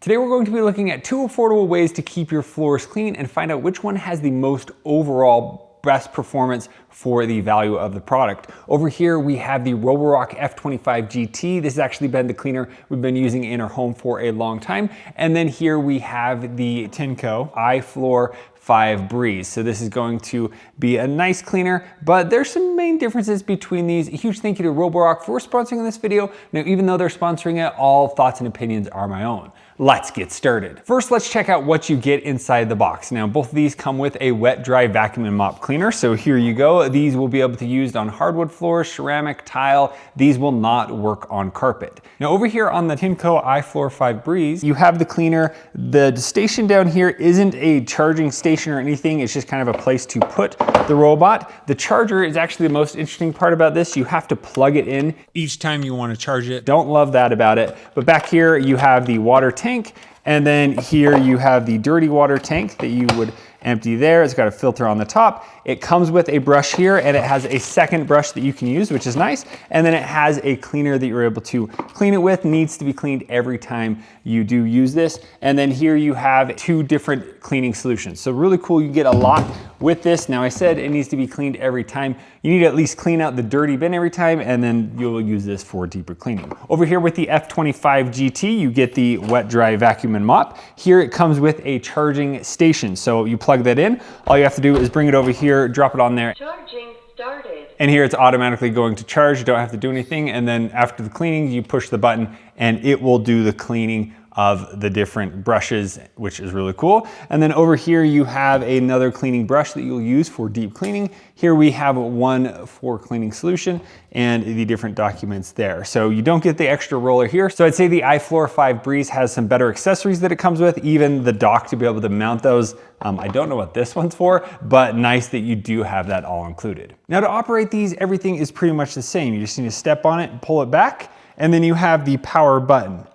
Today we're going to be looking at 2 affordable ways to keep your floors clean and find out which one has the most overall best performance for the value of the product. Over here we have the Roborock F25 GT. This has actually been the cleaner we've been using in our home for a long time. And then here we have the Tineco iFloor 5 Breeze. So this is going to be a nice cleaner, but there's some main differences between these. A huge thank you to Roborock for sponsoring this video. Now, even though they're sponsoring it, all thoughts and opinions are my own. Let's get started. First, let's check out what you get inside the box. Now, both of these come with a wet, dry vacuum and mop cleaner. So here you go. These will be able to be used on hardwood floors, ceramic, tile. These will not work on carpet. Now, over here on the Tineco iFloor 5 Breeze, you have the cleaner. The station down here isn't a charging station or anything. It's just kind of a place to put the robot. The charger is actually the most interesting part about this. You have to plug it in each time you want to charge it. Don't love that about it. But back here, you have the water tank. And then here you have the dirty water tank that you would empty there. It's got a filter on the top. It comes with a brush here and it has a second brush that you can use, which is nice. And then it has a cleaner that you're able to clean it with. Needs to be cleaned every time you do use this. And then here you have 2 different cleaning solutions. So really cool, you get a lot with this. Now I said it needs to be cleaned every time. You need to at least clean out the dirty bin every time and then you'll use this for deeper cleaning. Over here with the F25 GT, you get the wet, dry vacuum and mop. Here it comes with a charging station. So you plug that in. All you have to do is bring it over here, drop it on there. Charging started. And here it's automatically going to charge. You don't have to do anything. And then after the cleaning, you push the button and it will do the cleaning of the different brushes, which is really cool. And then over here you have another cleaning brush that you'll use for deep cleaning. Here we have one for cleaning solution and the different documents there. So you don't get the extra roller here. So I'd say the iFloor 5 Breeze has some better accessories that it comes with, even the dock to be able to mount those. I don't know what this one's for, but nice that you do have that all included. Now to operate these, everything is pretty much the same. You just need to step on it and pull it back, and then you have the power button.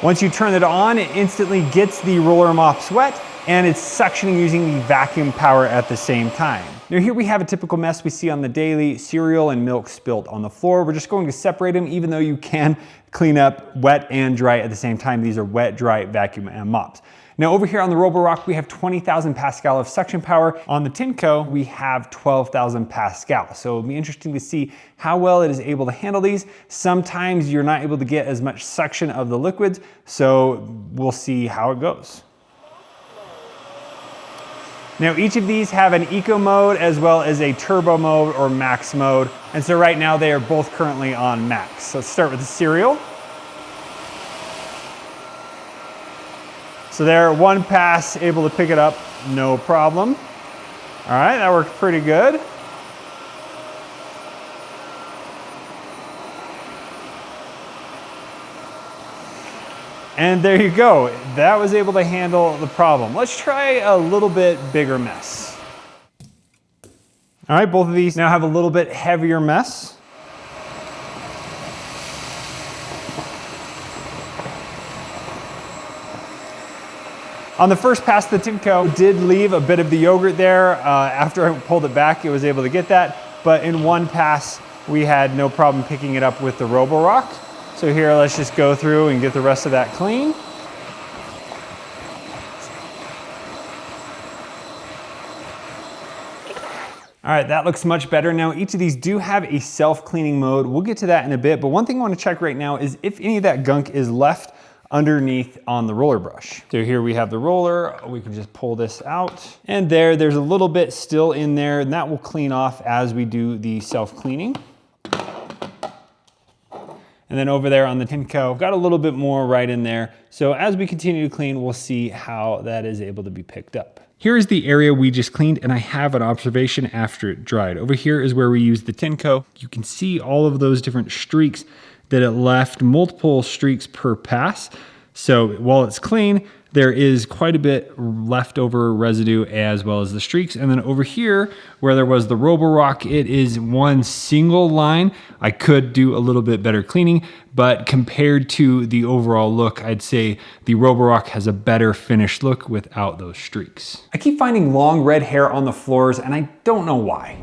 Once you turn it on, it instantly gets the roller mops wet and it's suctioning using the vacuum power at the same time. Now here we have a typical mess we see on the daily: cereal and milk spilt on the floor. We're just going to separate them, even though you can clean up wet and dry at the same time. These are wet, dry, vacuum, and mops. Now over here on the Roborock, we have 20,000 Pascal of suction power. On the Tineco, we have 12,000 Pascal. So it'll be interesting to see how well it is able to handle these. Sometimes you're not able to get as much suction of the liquids, so we'll see how it goes. Now each of these have an eco mode as well as a turbo mode or max mode. And so right now they are both currently on max. So let's start with the cereal. So there, one pass, able to pick it up, no problem. All right, that worked pretty good. And there you go. That was able to handle the problem. Let's try a little bit bigger mess. All right, both of these now have a little bit heavier mess. On the first pass, the Tineco did leave a bit of the yogurt there. After I pulled it back, it was able to get that. But in one pass, we had no problem picking it up with the Roborock. So here, let's just go through and get the rest of that clean. All right, that looks much better. Now, each of these do have a self-cleaning mode. We'll get to that in a bit. But one thing I want to check right now is if any of that gunk is left underneath on the roller brush. So here we have the roller. We can just pull this out. And there's a little bit still in there, and that will clean off as we do the self-cleaning. And then over there on the Tineco, got a little bit more right in there. So as we continue to clean, we'll see how that is able to be picked up. Here is the area we just cleaned, and I have an observation after it dried. Over here is where we use the Tineco. You can see all of those different streaks that it left, multiple streaks per pass. So while it's clean, there is quite a bit leftover residue as well as the streaks. And then over here, where there was the Roborock, it is one single line. I could do a little bit better cleaning, but compared to the overall look, I'd say the Roborock has a better finished look without those streaks. I keep finding long red hair on the floors and I don't know why.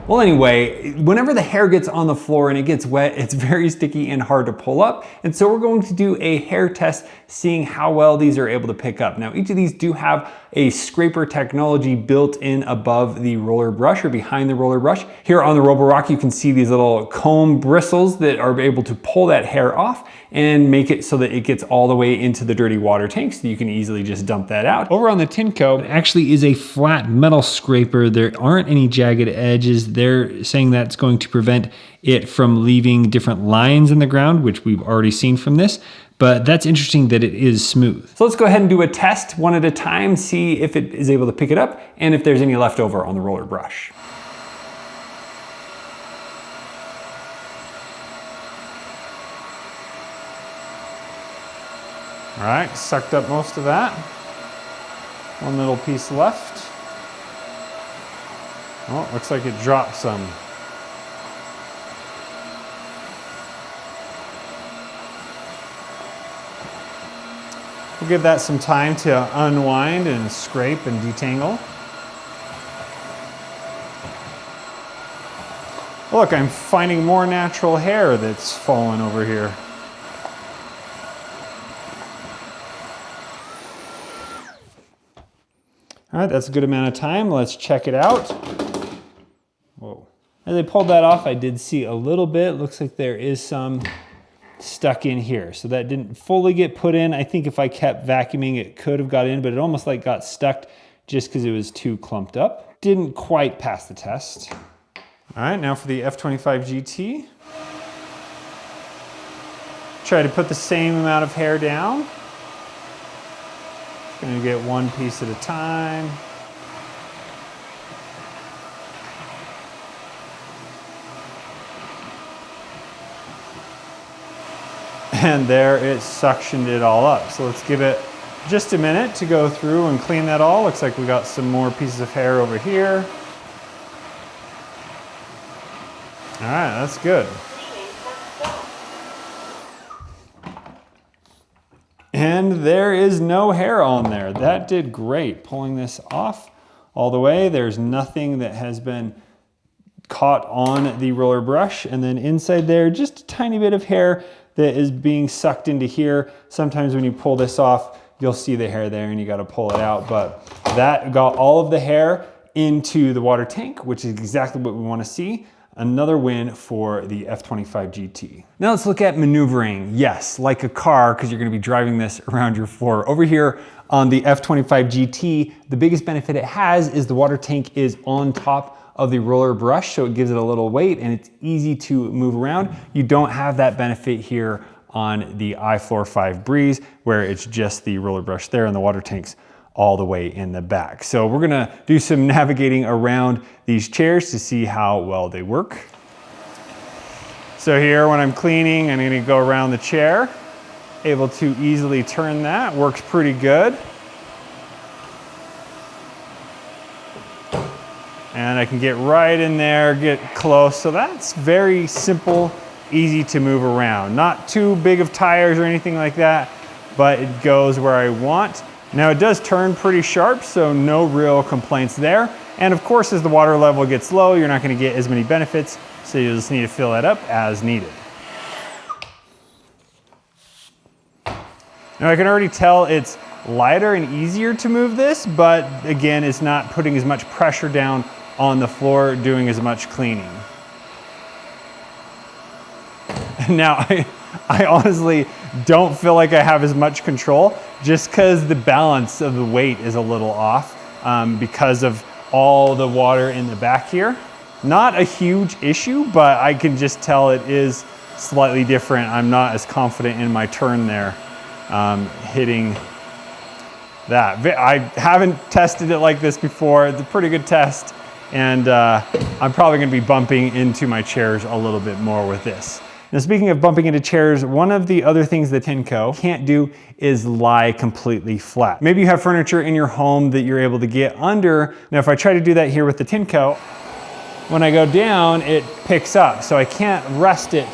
Well, anyway, whenever the hair gets on the floor and it gets wet, it's very sticky and hard to pull up. And so we're going to do a hair test, seeing how well these are able to pick up. Now, each of these do have a scraper technology built in above the roller brush or behind the roller brush. Here on the Roborock, you can see these little comb bristles that are able to pull that hair off and make it so that it gets all the way into the dirty water tank, so you can easily just dump that out. Over on the Tineco, it actually is a flat metal scraper. There aren't any jagged edges. They're saying that's going to prevent it from leaving different lines in the ground, which we've already seen from this. But that's interesting that it is smooth. So let's go ahead and do a test one at a time, see if it is able to pick it up and if there's any left over on the roller brush. All right, sucked up most of that. One little piece left. Oh, looks like it dropped some. We'll give that some time to unwind and scrape and detangle. Look, I'm finding more natural hair that's fallen over here. All right, that's a good amount of time. Let's check it out. Whoa. As I pulled that off, I did see a little bit. Looks like there is some stuck in here. So that didn't fully get put in. I think if I kept vacuuming, it could have got in, but it almost like got stuck just because it was too clumped up. Didn't quite pass the test. All right, now for the F25 GT. Try to put the same amount of hair down. Gonna get one piece at a time. And there it suctioned it all up. So let's give it just a minute to go through and clean that all. Looks like we got some more pieces of hair over here. All right, that's good. And there is no hair on there. That did great. Pulling this off all the way. There's nothing that has been caught on the roller brush. And then inside there, just a tiny bit of hair that is being sucked into here. Sometimes when you pull this off, you'll see the hair there and you got to pull it out. But that got all of the hair into the water tank, which is exactly what we want to see. Another win for the F25 GT. Now let's look at maneuvering. Yes, like a car, because you're going to be driving this around your floor. Over here on the F25 GT, the biggest benefit it has is the water tank is on top of the roller brush, so it gives it a little weight and it's easy to move around. You don't have that benefit here on the iFloor 5 Breeze, where it's just the roller brush there and the water tank's all the way in the back. So we're gonna do some navigating around these chairs to see how well they work. So here, when I'm cleaning, I'm gonna go around the chair, able to easily turn that, works pretty good. And I can get right in there, get close. So that's very simple, easy to move around. Not too big of tires or anything like that, but it goes where I want. Now it does turn pretty sharp, so no real complaints there. And of course, as the water level gets low, you're not gonna get as many benefits, so you'll just need to fill that up as needed. Now I can already tell it's lighter and easier to move this, but again, it's not putting as much pressure down on the floor, doing as much cleaning. Now, I honestly don't feel like I have as much control just because the balance of the weight is a little off because of all the water in the back here. Not a huge issue, but I can just tell it is slightly different. I'm not as confident in my turn there hitting that. I haven't tested it like this before. It's a pretty good test, and I'm probably gonna be bumping into my chairs a little bit more with this. Now, speaking of bumping into chairs, one of the other things that Tineco can't do is lie completely flat. Maybe you have furniture in your home that you're able to get under. Now, if I try to do that here with the Tineco, when I go down, it picks up. So I can't rest it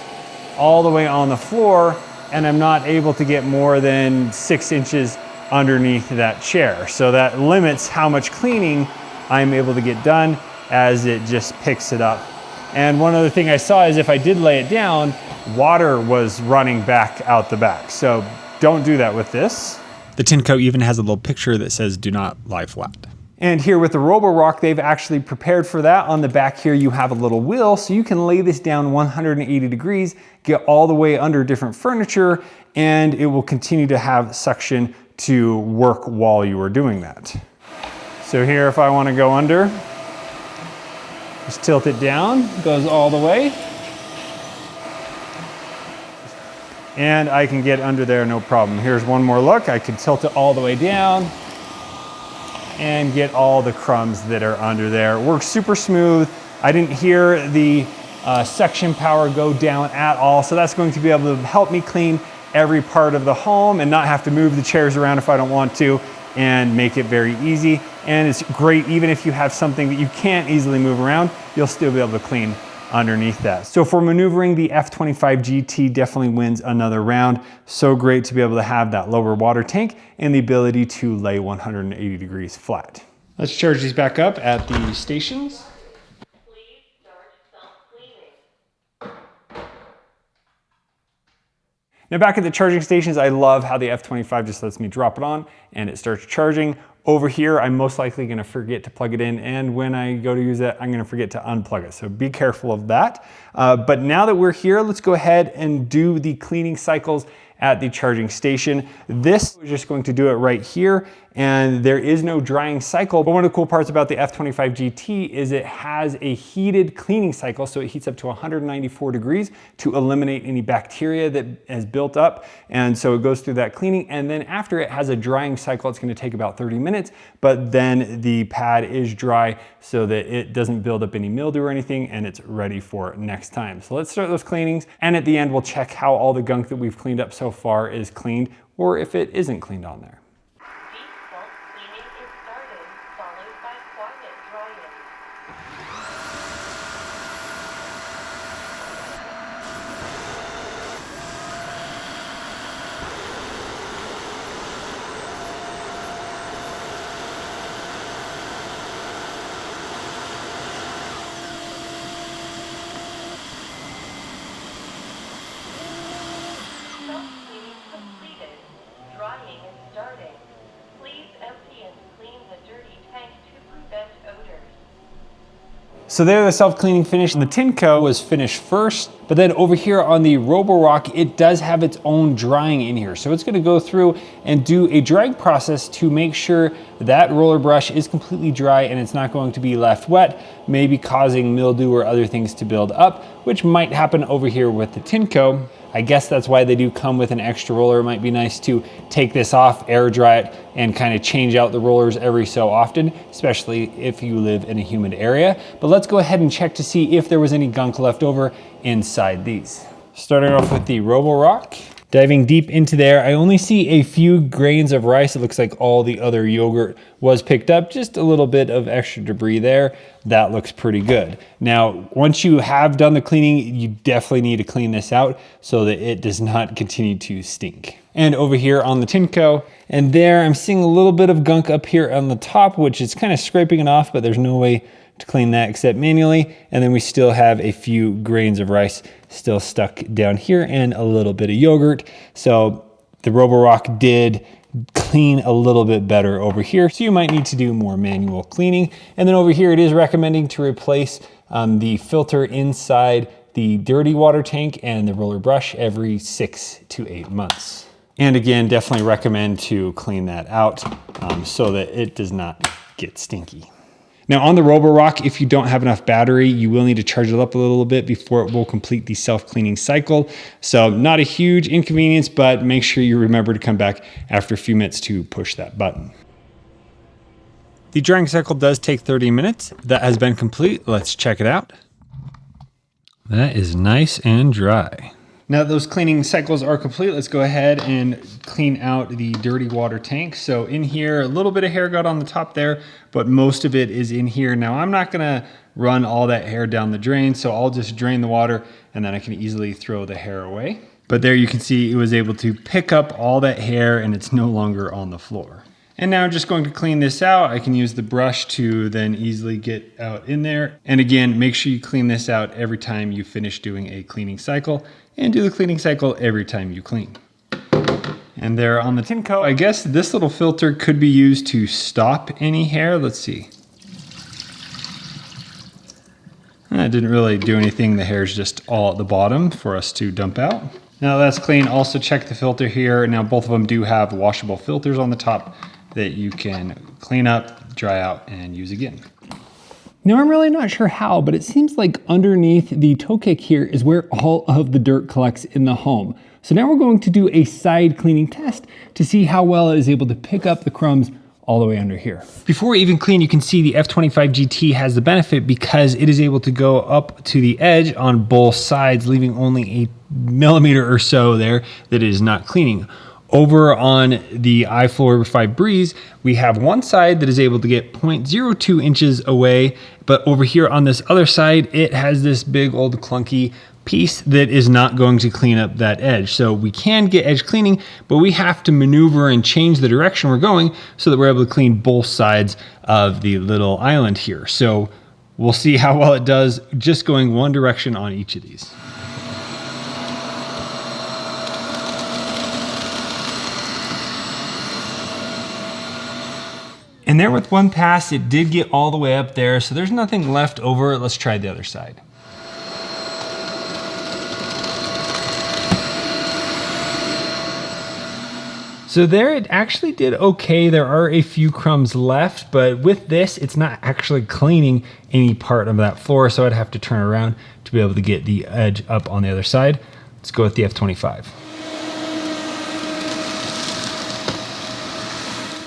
all the way on the floor, and I'm not able to get more than 6 inches underneath that chair. So that limits how much cleaning I'm able to get done. as it just picks it up. And one other thing I saw is if I did lay it down, water was running back out the back. So don't do that with this. The Tineco even has a little picture that says, do not lie flat. And here with the Roborock, they've actually prepared for that. On the back here, you have a little wheel, so you can lay this down 180 degrees, get all the way under different furniture, and it will continue to have suction to work while you are doing that. So here, if I want to go under, just tilt it down, goes all the way. And I can get under there, no problem. Here's one more look. I can tilt it all the way down and get all the crumbs that are under there. It works super smooth. I didn't hear the suction power go down at all, so that's going to be able to help me clean every part of the home and not have to move the chairs around if I don't want to, and make it very easy. And it's great even if you have something that you can't easily move around, you'll still be able to clean underneath that. So for maneuvering, the F25 GT definitely wins another round. So great to be able to have that lower water tank and the ability to lay 180 degrees flat. Let's charge these back up at the stations. Please start self-cleaning. Now back at the charging stations, I love how the F25 just lets me drop it on and it starts charging. Over here, I'm most likely gonna forget to plug it in, and when I go to use it, I'm gonna forget to unplug it. So be careful of that. But now that we're here, let's go ahead and do the cleaning cycles at the charging station. This is just going to do it right here, and there is no drying cycle. But one of the cool parts about the F25 GT is it has a heated cleaning cycle, so it heats up to 194 degrees to eliminate any bacteria that has built up. And so it goes through that cleaning, and then after it has a drying cycle, it's gonna take about 30 minutes, but then the pad is dry so that it doesn't build up any mildew or anything, and it's ready for next time. So let's start those cleanings, and at the end, we'll check how all the gunk that we've cleaned up so far is cleaned, or if it isn't cleaned on there. So there, the self-cleaning finish. The Tineco was finished first, but then over here on the Roborock, it does have its own drying in here. So it's gonna go through and do a drying process to make sure that roller brush is completely dry and it's not going to be left wet, maybe causing mildew or other things to build up, which might happen over here with the Tineco. I guess that's why they do come with an extra roller. It might be nice to take this off, air dry it, and kind of change out the rollers every so often, especially if you live in a humid area. But let's go ahead and check to see if there was any gunk left over inside these. Starting off with the Roborock. Diving deep into there, I only see a few grains of rice. It looks like all the other yogurt was picked up, just a little bit of extra debris there. That looks pretty good. Now, once you have done the cleaning, you definitely need to clean this out so that it does not continue to stink. And over here on the Tineco, and there I'm seeing a little bit of gunk up here on the top, which is kind of scraping it off, but there's no way to clean that except manually. And then we still have a few grains of rice still stuck down here and a little bit of yogurt. So the Roborock did clean a little bit better over here. So you might need to do more manual cleaning. And then over here, it is recommending to replace the filter inside the dirty water tank and the roller brush every 6 to 8 months. And again, definitely recommend to clean that out so that it does not get stinky. Now on the Roborock, if you don't have enough battery, you will need to charge it up a little bit before it will complete the self-cleaning cycle. So not a huge inconvenience, but make sure you remember to come back after a few minutes to push that button. The drying cycle does take 30 minutes. That has been complete. Let's check it out. That is nice and dry. Now that those cleaning cycles are complete, let's go ahead and clean out the dirty water tank. So in here, a little bit of hair got on the top there, but most of it is in here. Now I'm not gonna run all that hair down the drain, so I'll just drain the water and then I can easily throw the hair away. But there you can see it was able to pick up all that hair and it's no longer on the floor. And now I'm just going to clean this out. I can use the brush to then easily get out in there. And again, make sure you clean this out every time you finish doing a cleaning cycle, and do the cleaning cycle every time you clean. And there on the Tineco, I guess this little filter could be used to stop any hair. Let's see. It didn't really do anything. The hair's just all at the bottom for us to dump out. Now that's clean. Also check the filter here. Now both of them do have washable filters on the top that you can clean up, dry out, and use again. Now I'm really not sure how, but it seems like underneath the toe kick here is where all of the dirt collects in the home. So now we're going to do a side cleaning test to see how well it is able to pick up the crumbs all the way under here. Before we even clean, you can see the F25 GT has the benefit because it is able to go up to the edge on both sides, leaving only a millimeter or so there that it is not cleaning. Over on the iFloor 5 Breeze, we have one side that is able to get 0.02 inches away, but over here on this other side, it has this big old clunky piece that is not going to clean up that edge. So we can get edge cleaning, but we have to maneuver and change the direction we're going so that we're able to clean both sides of the little island here. So we'll see how well it does just going one direction on each of these. And there with one pass, it did get all the way up there, so there's nothing left over. Let's try the other side. So there it actually did okay. There are a few crumbs left, but with this, it's not actually cleaning any part of that floor, so I'd have to turn around to be able to get the edge up on the other side. Let's go with the F25.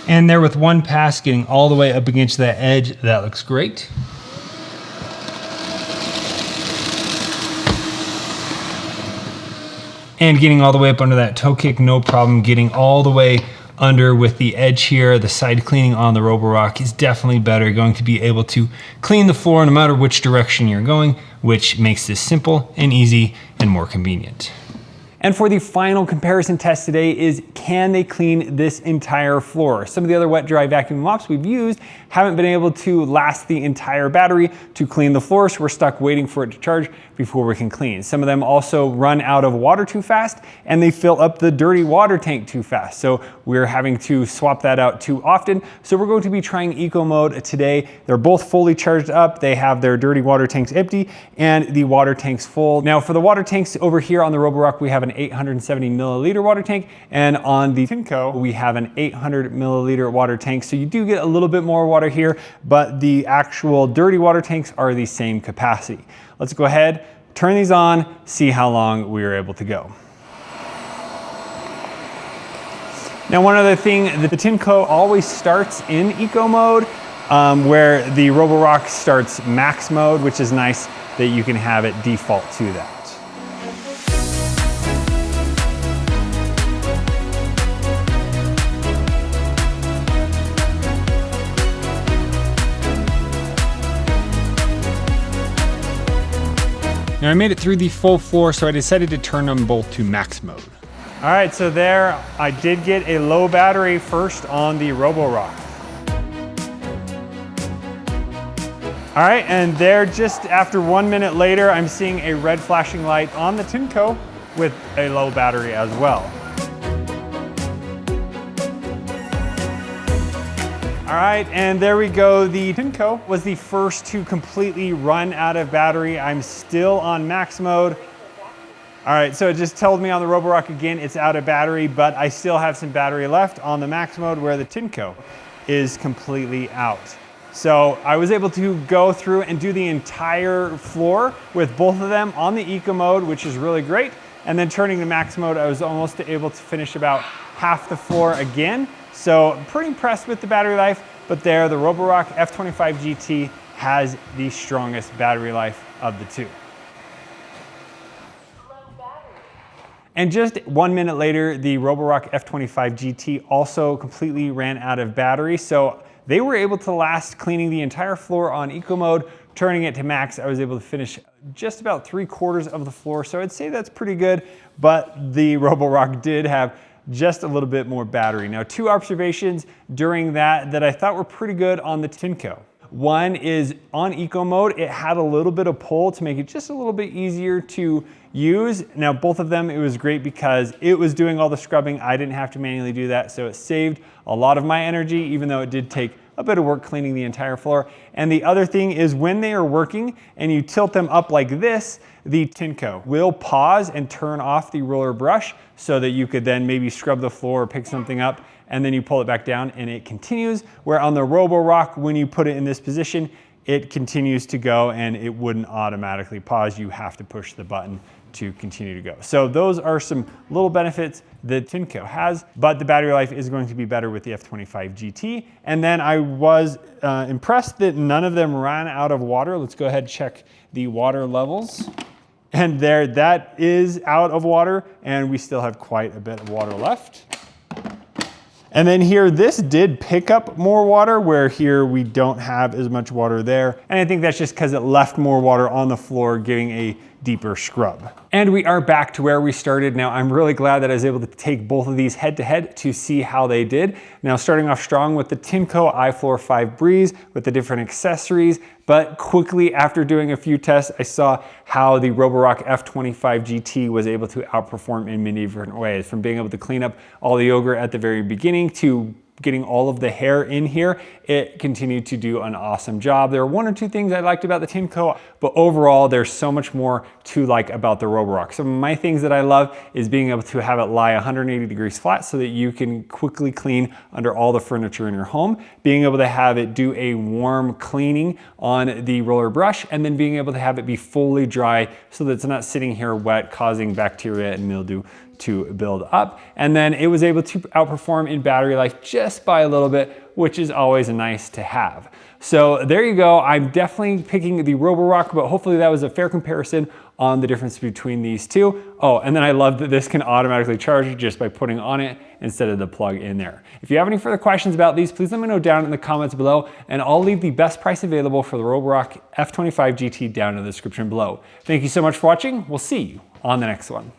And there with one pass, getting all the way up against that edge, that looks great. And getting all the way up under that toe kick, no problem. Getting all the way under with the edge here, the side cleaning on the Roborock is definitely better. Going to be able to clean the floor no matter which direction you're going, which makes this simple and easy and more convenient. And for the final comparison test today is, can they clean this entire floor? Some of the other wet dry vacuum mops we've used haven't been able to last the entire battery to clean the floor, so we're stuck waiting for it to charge before we can clean. Some of them also run out of water too fast, and they fill up the dirty water tank too fast. So we're having to swap that out too often. So we're going to be trying eco mode today. They're both fully charged up. They have their dirty water tanks empty and the water tanks full. Now for the water tanks over here on the Roborock, we have an 870 milliliter water tank, and on the Tineco, we have an 800 milliliter water tank. So you do get a little bit more water here, but the actual dirty water tanks are the same capacity. Let's go ahead, turn these on, see how long we are able to go. Now, one other thing, the Tineco always starts in eco mode, where the Roborock starts max mode, which is nice that you can have it default to that. Now I made it through the full floor, so I decided to turn them both to max mode. All right, so there I did get a low battery first on the Roborock. All right, and there just after 1 minute later, I'm seeing a red flashing light on the Tineco with a low battery as well. All right, and there we go. The Tineco was the first to completely run out of battery. I'm still on max mode. All right, so it just told me on the Roborock again, it's out of battery, but I still have some battery left on the max mode where the Tineco is completely out. So I was able to go through and do the entire floor with both of them on the eco mode, which is really great. And then turning to max mode, I was almost able to finish about half the floor again. So I'm pretty impressed with the battery life, but there, the Roborock F25 GT has the strongest battery life of the two. And just 1 minute later, the Roborock F25 GT also completely ran out of battery. So they were able to last cleaning the entire floor on eco mode. Turning it to max, I was able to finish just about 3/4 of the floor. So I'd say that's pretty good, but the Roborock did have just a little bit more battery. Now, two observations during that I thought were pretty good on the Tineco. One is on eco mode, it had a little bit of pull to make it just a little bit easier to use. Now, both of them, it was great because it was doing all the scrubbing. I didn't have to manually do that, so it saved a lot of my energy, even though it did take a bit of work cleaning the entire floor. And the other thing is when they are working and you tilt them up like this, the Tineco will pause and turn off the roller brush so that you could then maybe scrub the floor or pick something up, and then you pull it back down and it continues. Where on the Roborock, when you put it in this position, it continues to go and it wouldn't automatically pause. You have to push the button to continue to go. So those are some little benefits that Tineco has, but the battery life is going to be better with the F25 GT. And then I was impressed that none of them ran out of water. Let's go ahead and check the water levels. And there, that is out of water, and we still have quite a bit of water left. And then here, this did pick up more water, where here we don't have as much water there. And I think that's just because it left more water on the floor, giving a deeper scrub. And we are back to where we started. Now, I'm really glad that I was able to take both of these head to head to see how they did. Now, starting off strong with the Tineco iFloor 5 Breeze with the different accessories, but quickly after doing a few tests, I saw how the Roborock F25 GT was able to outperform in many different ways, from being able to clean up all the yogurt at the very beginning to getting all of the hair in here. It continued to do an awesome job. There were one or two things I liked about the Tineco, but overall there's so much more to like about the Roborock. Some of my things that I love is being able to have it lie 180 degrees flat so that you can quickly clean under all the furniture in your home, being able to have it do a warm cleaning on the roller brush, and then being able to have it be fully dry so that it's not sitting here wet, causing bacteria and mildew to build up. And then it was able to outperform in battery life just by a little bit, which is always nice to have. So there you go. I'm definitely picking the Roborock, but hopefully that was a fair comparison on the difference between these two. Oh, and then I love that this can automatically charge just by putting on it instead of the plug in there. If you have any further questions about these, please let me know down in the comments below, and I'll leave the best price available for the Roborock F25 GT down in the description below. Thank you so much for watching. We'll see you on the next one.